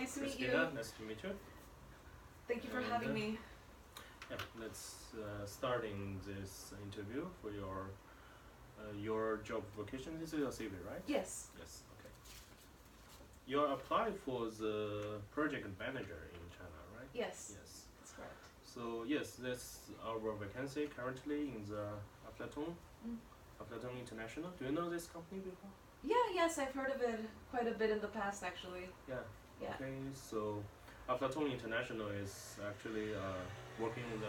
Nice to meet you. Christina, nice to meet you. Thank you for having me. Yeah, let's starting this interview for your job vocation. This is your CV, right? Yes. Yes. Okay. You applied for the project manager in China, right? Yes. Yes. That's correct. So yes, that's our vacancy currently in the Aflatun, Mm. Aflatun International. Do you know this company before? Yes, I've heard of it quite a bit in the past, actually. Yeah. Yeah. Okay, so Aflatun International is actually working in the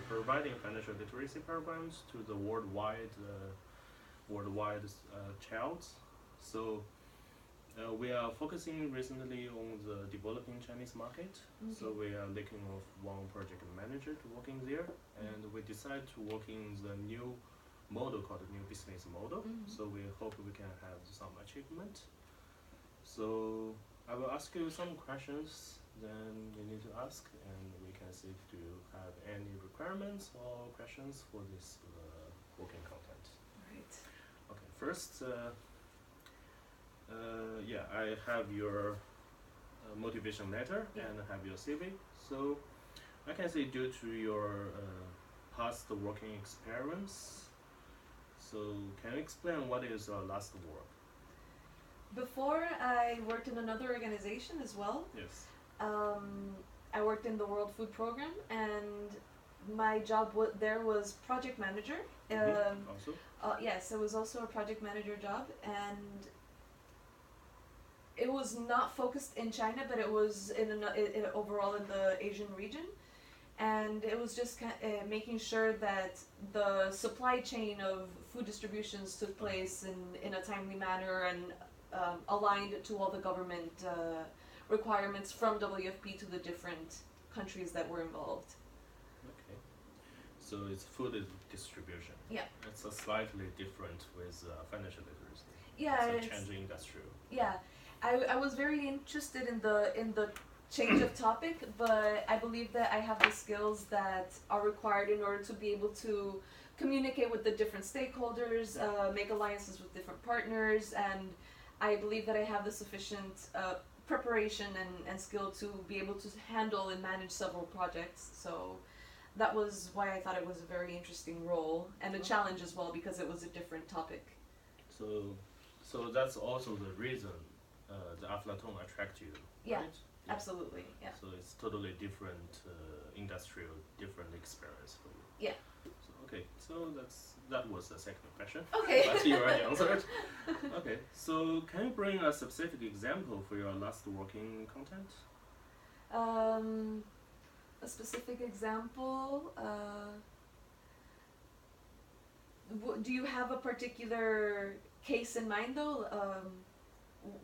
providing financial literacy programs to the worldwide childs. So we are focusing recently on the developing Chinese market. Okay. So we are looking of one project manager to working there, and we decide to work in the new model called the new business model. So we hope we can have some achievement. So I will ask you some questions, then you need to ask, and we can see if you have any requirements or questions for this working content. Right. Okay, first, yeah, I have your motivation letter and I have your CV. So I can see due to your past working experience. So can you explain what is your last work? Before, I worked in another organization as well. Yes. I worked in the World Food Program, and my job there was project manager. Also? Yes, it was also a project manager job, and it was not focused in China, but it was overall in the Asian region. And it was just making sure that the supply chain of food distributions took place in a timely manner and aligned to all the government requirements from WFP to the different countries that were involved. Okay. So it's food distribution. Yeah. It's a slightly different with financial literacy. Yeah, it's a changing industry. Yeah, I was very interested in the change of topic, but I believe that I have the skills that are required in order to be able to communicate with the different stakeholders, make alliances with different partners, and I believe that I have the sufficient preparation and skill to be able to handle and manage several projects. So that was why I thought it was a very interesting role and a challenge as well, because it was a different topic. So that's also the reason the Aflatun attract you, Yeah. right? Yeah. Absolutely, yeah. So it's totally different industrial, different experience for you. Yeah. So, okay, so that was the second question. Okay. But you already answered. Okay, so can you bring a specific example for your last working content? A specific example. Do you have a particular case in mind, though?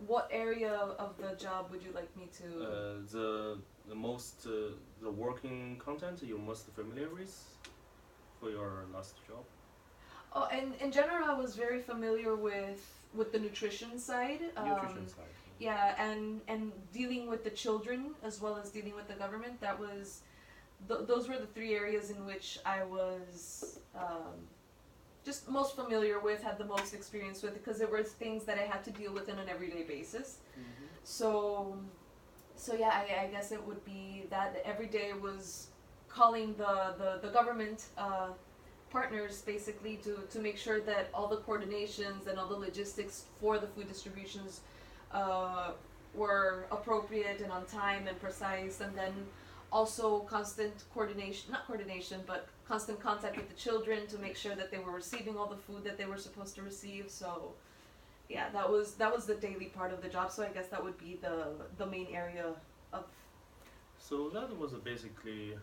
What area of the job would you like me to? The working content you're most familiar with for your last job. Oh, and in general, I was very familiar with the nutrition side. Nutrition side. Yeah, and dealing with the children as well as dealing with the government. That was, those were the three areas in which I was just most familiar with, had the most experience with, because it were things that I had to deal with on an everyday basis. So yeah, I guess it would be that every day was calling the government partners basically to make sure that all the coordinations and all the logistics for the food distributions were appropriate and on time and precise, and then also constant constant contact with the children to make sure that they were receiving all the food that they were supposed to receive. So yeah, that was the daily part of the job. So I guess that would be the main area of. So that was basically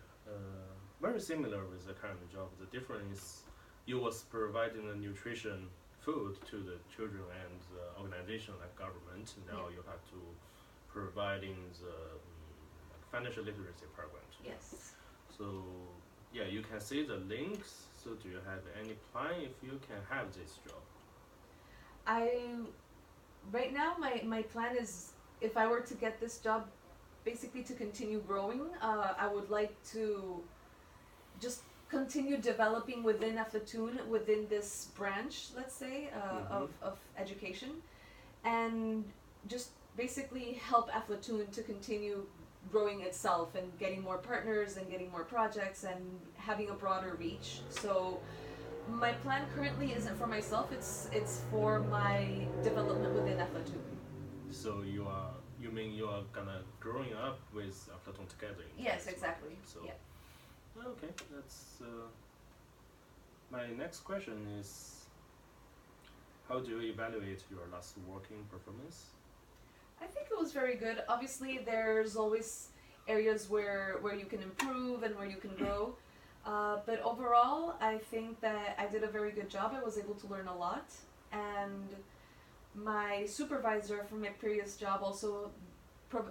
very similar with the current job. The difference, you was providing the nutrition food to the children and the organization like government. Now you have to providing the financial literacy programs. Yes. So yeah, you can see the links. So do you have any plan if you can have this job? Right now my plan is, if I were to get this job, basically to continue growing. I would like to just continue developing within Aflatun, within this branch, let's say, of education, and just basically help Aflatoon to continue growing itself and getting more partners and getting more projects and having a broader reach. So my plan currently isn't for myself, it's for my development within Aflatoon. So you mean you are gonna growing up with Aflatoon together? In Yes, Chinese exactly. market. So Yeah. okay, that's my next question is, how do you evaluate your last working performance? I think it was very good. Obviously, there's always areas where you can improve and where you can grow. But overall, I think that I did a very good job. I was able to learn a lot. And my supervisor from my previous job also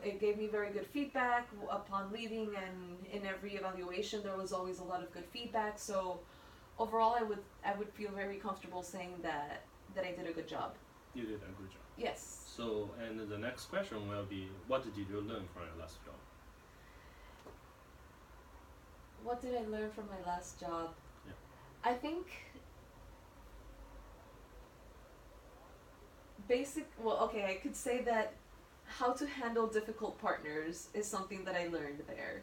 it gave me very good feedback upon leaving, and in every evaluation there was always a lot of good feedback. So overall, I would feel very comfortable saying that I did a good job. You did a good job. Yes. So, and the next question will be, what did you learn from your last job? What did I learn from my last job? Yeah. I think I could say that how to handle difficult partners is something that I learned there.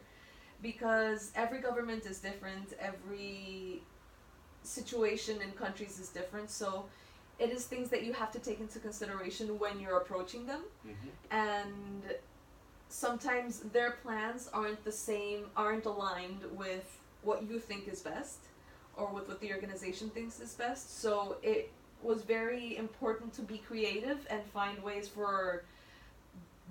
Because every government is different, every situation in countries is different, so it is things that you have to take into consideration when you're approaching them. And sometimes their plans aren't aligned with what you think is best or with what the organization thinks is best. So it was very important to be creative and find ways for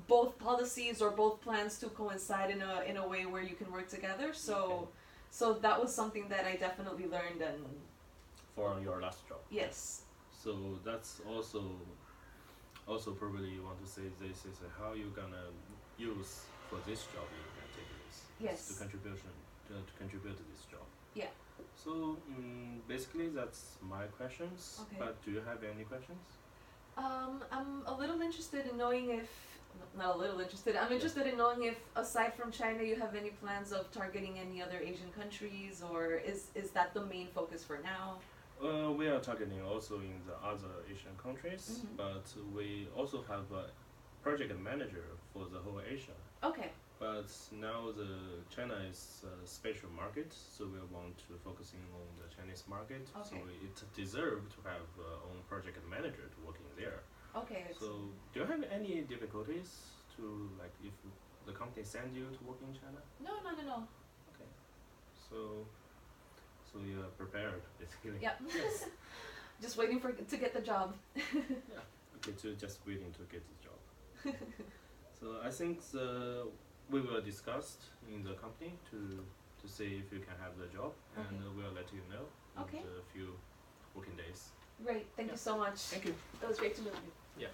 both policies or both plans to coincide in a way where you can work together. So that was something that I definitely learned. And for your last job. yes. So that's also probably you want to say this is how you gonna use for this job in activities. Yes. To contribute to this job. Yeah. So basically that's my questions. Okay. But do you have any questions? I'm a little interested in knowing if not a little interested. I'm interested in knowing if, aside from China, you have any plans of targeting any other Asian countries, or is that the main focus for now? We are targeting also in the other Asian countries, but we also have a project manager for the whole Asia. Okay. But now China is a special market, so we want to focusing on the Chinese market. Okay. So it deserves to have own project manager to working there. Okay. So do you have any difficulties to, like, if the company send you to work in China? No. Okay. So you are prepared basically. Yeah. Yes. Just waiting to get the job. Yeah. Okay. Just waiting to get the job. So I think we will discuss in the company to see if you can have the job, and we'll let you know in a few working days. Great. Thank you so much. Thank you. That was great to meet you. Yeah.